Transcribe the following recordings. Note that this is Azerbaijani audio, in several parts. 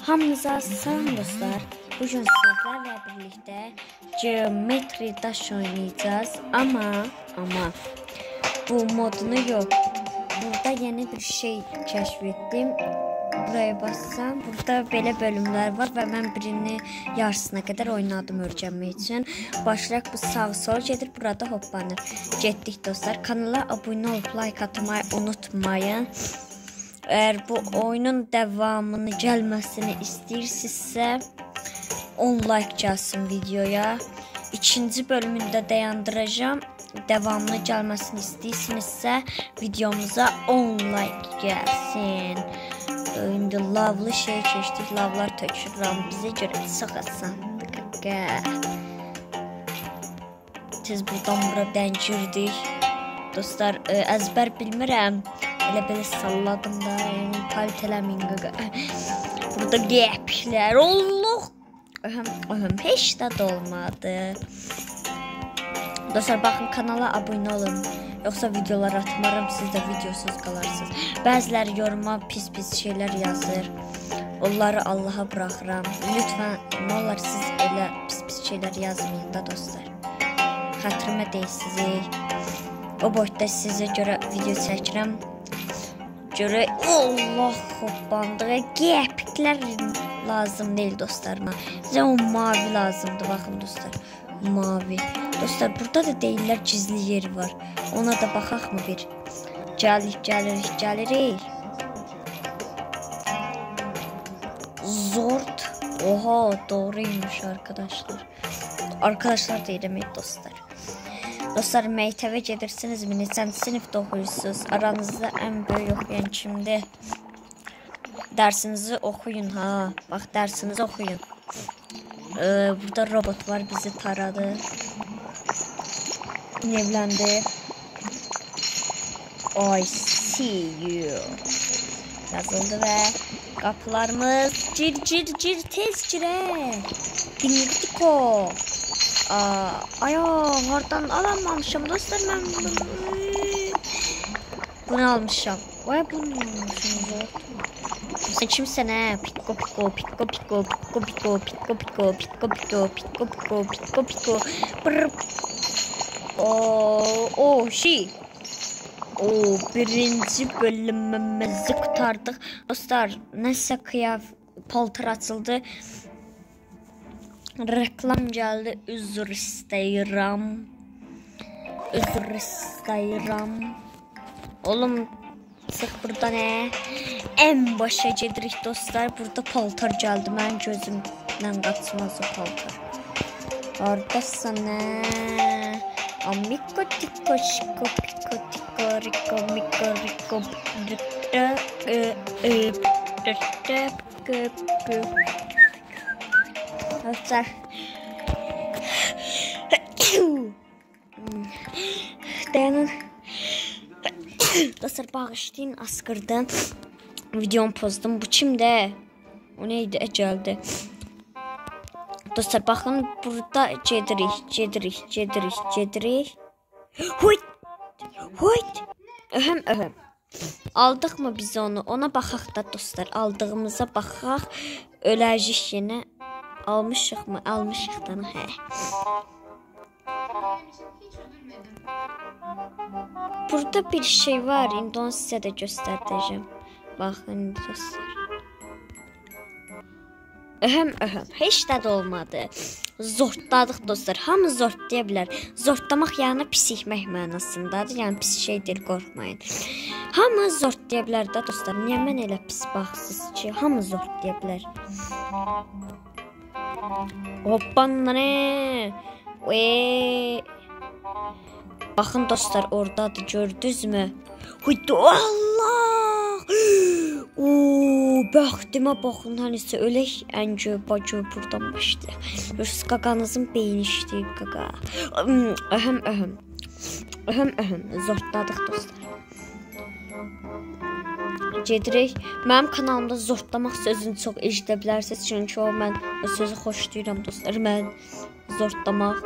Hamınıza salam dostlar. Bugün sizlerle birlikte geometri daş oynayacağız. Ama bu modunu yok. Burada yeni bir şey keşfettim. Buraya bassam burada böyle bölümler var ve ben birini yarısına kadar oynadım öğrenmek için. Başlayaq, bu sağ sol gedir, burada hoplanır. Getdik dostlar. Kanala abone olup like atmayı unutmayın. Eğer bu oyunun devamını gelmesini istiyorsanız 10 like gelsin videoya. İkinci bölümünde dayandıracağım. Devamını gelmesini istiyorsanızsa videomuza 10 like gelsin. Şimdi lavlı şey keçdik. Lavlar tökürəm. Bizə görə çox asandır. Siz buradan buradan girdik. Dostlar, əzbər bilmirəm. Elə salladım da, yəni kalitələmin qaqa. Burada gəplər olluq. Heç də olmadı. Dostlar, baxın, kanala abunə olun. Yoxsa videolar atmarım, siz də videosuz qalarsınız. Bəziləri yoruma pis şeylər yazır. Onları Allaha bıraxıram. Lütfən, nə olar siz elə pis şeylər yazmayın da dostlar. Xətrimə deyilsiniz. O boyda sizə görə video çəkirəm. Görə Allah hoppandığı gəpiklər lazım deyil dostlarıma. Bizə o mavi lazımdır, baxın dostlar. Mavi. Dostlar, burada da deyirlər gizli yeri var. Ona da baxaq mı bir? Gəlirik. Zord. Oha, doğruymuş arkadaşlar. Arkadaşlar deyirəm dostlar. Dostlar, məktəbə gedirsinizmi? Neçənci sinifdə oxuyursunuz? Aranızda ən böyük oxuyan kimdir? Dərsinizi oxuyun ha. Bax, dərsinizi oxuyun. Burada robot var, bizi taradı. Evləndi. I see you. Yazıldı və qapılarımız cir tez girək. Dinliko. Ay, oradan alamamışam dostlar, mən bunu almışam. Vay, bunu almışam. Sen kimsən hə? Piko. Birinci bölümümüzü qurtardıq. Dostlar, nəsə paltar açıldı. Reklam geldi. Üzr istəyirəm. Oğlum, çıx burada nə? En başa gedirik dostlar. Burada paltar geldi. Mən gözümdən qaçmaz o paltar. Oradasın nə? Amiko tiko şiko piko tiko riko miko riko dostlar. Dayanın. Dostlar, bağışlayın, askırdım. Videomu pozdum. Bu kimdə? O neydi? Gəldi. Dostlar, baxın, burada gedirik. Huyt. Öhəm. Aldıq mı biz onu? Ona baxaq da dostlar. Aldığımıza baxaq. Öləcək yenə. Almışıq mı? Almışıqdan, hə. Burada bir şey var. İndi onu sizə də göstərəcəm. Baxın dostlar. Öhəm. Heç də olmadı. Zortladıq dostlar. Hamı zortlaya bilər. Zortlamaq yəni pisikmək mənasındadır. Yəni pis şeydir, qorxmayın. Hamı zortlaya bilər də dostlar. Niyə mən elə pis baxsız ki? Hamı zortlaya bilər. Hoppan ne? Baxın dostlar, oradadır, gördünüzmü? Hüydü, Allah! Bəxtimə baxın, hənisə ölək əncə bacı buradan başlayaq. Görürsünüz, qaqanızın beyni işləyib qaqa. Öhəm. Zortladıq dostlar. Gedirik. Mənim kanalımda zortlamaq sözünü çox eşidə bilərsiniz. Çünki mən o sözü xoşlayıram dostlar. Mən zortlamaq,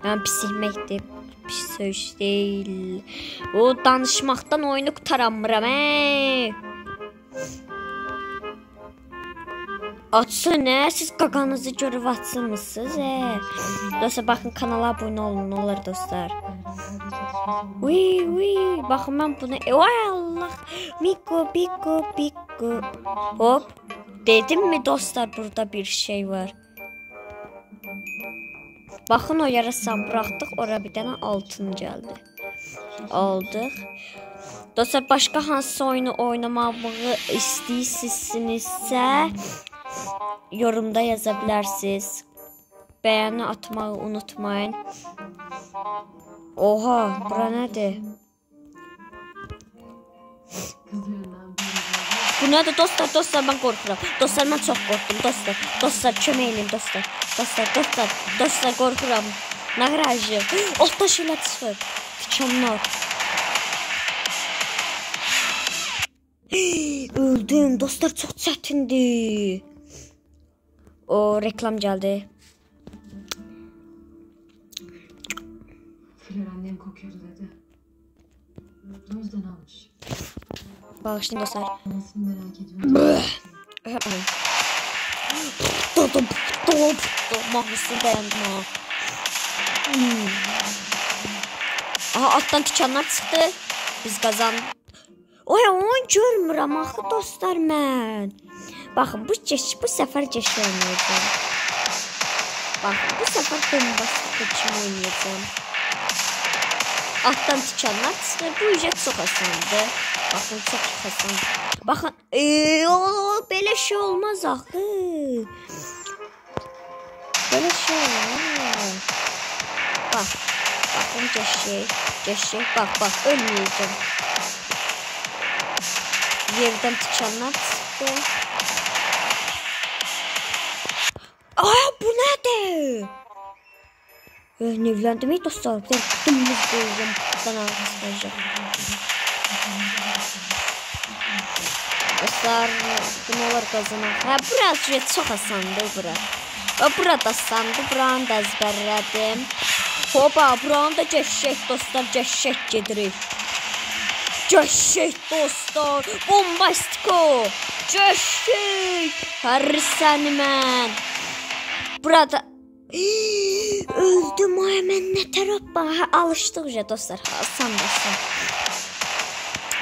yəni pisikməkdir. Pis söz deyil. O danışmaqdan oyunu qutaramıram. Açsın nə? Siz qaqanızı görüb açsınmısınız? Dostlar, baxın, kanala abunə olun, nə olar dostlar. Baxın, mən bunu... Vay Allah! Miko. Hop. Dedim mi dostlar, burada bir şey var. Baxın, o yarasam bıraxdıq, ora bir dənə altın gəldi. Aldıq. Dostlar, başqa hansı oyunu oynamağı istəyirsinizsə yorumda yaza bilərsiniz. Bəyəni atmağı unutmayın. Oha, bura nədir? Bu nədir dostlar? Dostlar, mən qorxuram. Dostlar, mən çox qorxdum. Dostlar, kömək edin dostlar. Dostlar, qorxuram. Nə qarajı? Otda şeylə çıxır. Tikanlar. Öldüm. Dostlar, çox çətindir. O, reklam gəldi. Flör annem kokuyordu dedi. O yüzden almış. Bağışlayın dostlar. Nasıl merak ediyorum. Mahnısını beğendim ha. Aha, alttan tikanlar çıxdı. Biz qazandık. Oy, onu görmürəm axı dostlar mən. Baxın, bu səfər ceşi oynayacağım. Baxın, bu səfər bombastik kimi oynayacağım. Alttan tikanlar çıxır. Bu ücret çox asandır. Baxın, çox asan. Baxın, belə şey olmaz axı. Belə şey olmaz. Baxın, geçecek. Bax, ölməyəcəm. Yerdən tikanlar çıxdı. Aa, bu nədir? Nevləndim dostlar. Dümdüz qoyacağım. Bana çıxacaq. Dostlar, bunu olar qazanaq. Biraz çox asandır bura. Burada asandır. Buranı da əzbərlədim. Hopa, buranı da geçecek dostlar. Geçecek gedirik. Geçecek dostlar. Bombastiko. Geçecek. Hər səni mən. Burada öldüm, ay mən nə tərəf alışdıqca dostlar, asan.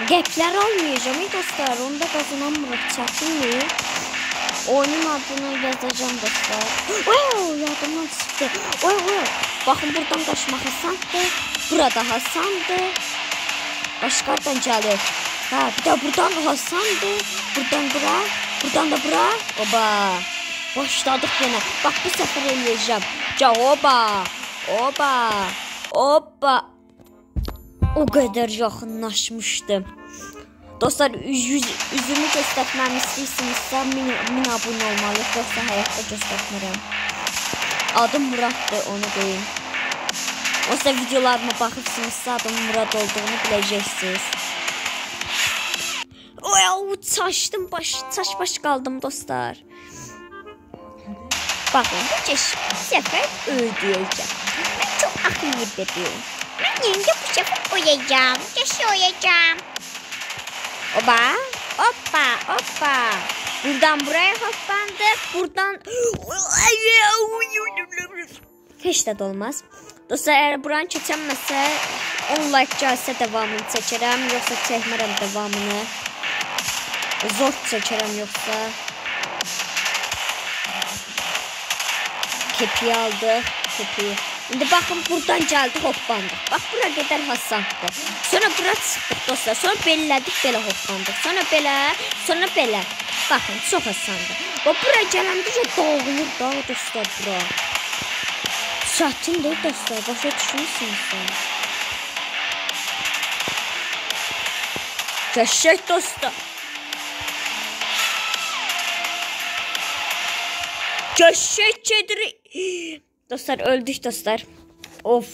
Qəplər almayacağım dostlar, onda qazanamırıq, çətindir. Oyunun adını yazacağım dostlar. Yadımdan çıxdı. Baxın, buradan qaçmaq asandır, burada asandır. Başqadan gəlir. Bir də buradan asandır, buradan da bura. Oba. Başladıq yenə. Bax, bu səfər eləyəcəm. Oba. O qədər yaxınlaşmışdım. Dostlar, üzümü göstərməm istəyirsinizsə 1000 abunə olmalıyıq. Yoxsa həyatda göstərmərəm. Adım Muraddır, onu deyim. Yoxsa videolarıma baxırsınızsa adım Murad olduğunu biləcəksiniz. Çaşdım, çaş qaldım dostlar. Baxın, bu səfər öldürəcəm. Mən çox axıyır bebeğim. Mən yerində bu səfər oyacağım. Keşke oyacağım. Oba. Buradan buraya hoppandık. Buradan... Heç də olmaz. Dostlar, əgər buranı keçənməsə 10 like gəlsə davamını çəkərəm. Yoxsa çəkmərəm davamını. Zor çəkərəm yoxsa. Kepiyi aldıq. İndi baxın, buradan gəldi, hoppandıq. Bax, bura qədər hasandır. Sonra bura çıxdıq dostlar. Sonra bellədik, belə hoppandıq. Sonra belə. Baxın, çox hasandır. Bura gələndə dağılır da dostlar bura. Çətindir dostlar, başa düşürsünüz. Qəşəng dostlar. Qəşəng gedirik. Dostlar, öldük dostlar. Of.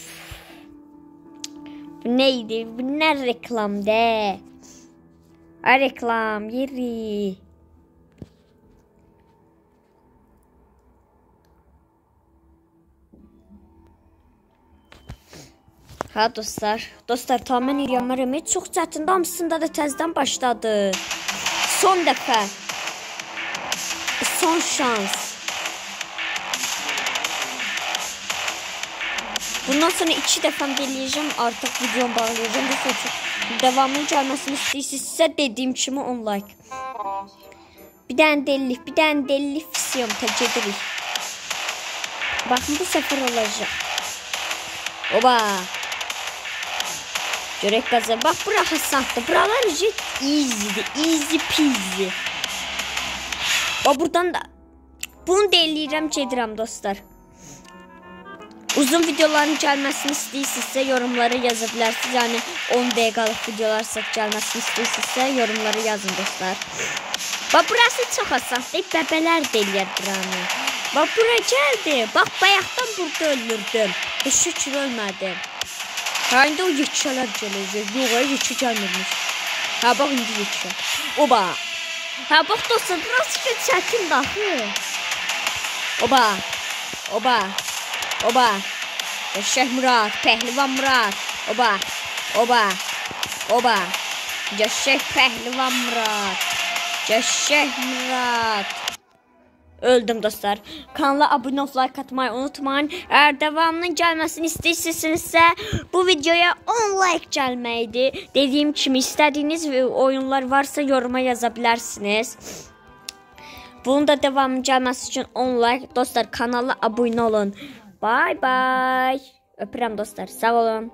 Bu neydi? Bu nə reklamdı? Reklam yeri. Ha dostlar. Dostlar, tamam eləyəm. Çox çətindir. Hamısında da təzədən başladı. Son dəfə. son şans. Bundan sonra 2 dəfə deneyeceğim. Artık videomu bağlayacağım. Bu sefer devamlı gelmesini istəyirsinizsə dediğim kimi 10 like. Bir tane delilik istiyorum. Təcedirik. Bakın bu sefer olacak. Oba. Görək qazı. Bak bura hasantdır. Buralar easy'dir. Easy peasy. O buradan da bunu deliyirəm, gedirəm dostlar. Uzun videoların gelmesini istəyirsinizsə yorumlara yazabilirsiniz. Yani 10 dəqiqəlik videolar gelmesini istəyirsinizsə yorumlara yazın dostlar. Bak burası çok hasantdır. Bəbələr deliyər buranı. Bak bura geldi. Bak bayaqdan burada ölürdüm. Şükür ölmədim. Ha indi o yekişələr gələcək. Yox, yekişə gəlmirmiş. Ha bak indi yekişə. Oba. Ha bak dostlar burası çətin daxı. Oba. Oba. Oba. Eşek Murat. Pehlivan Murat. Oba. Oba. Oba. Eşek Pehlivan Murat. Eşek Murat. Öldüm dostlar. Kanala abone olup like atmayı unutmayın. Eğer devamının gelmesini istəyirsinizsə bu videoya 10 like gelmeydi. Dediğim kimi istediğiniz oyunlar varsa yoruma yazabilirsiniz. Bunun da devamının gelmesi için 10 like. Dostlar kanala abone olun. Bye bye. Öpürəm dostlar. Sağ olun.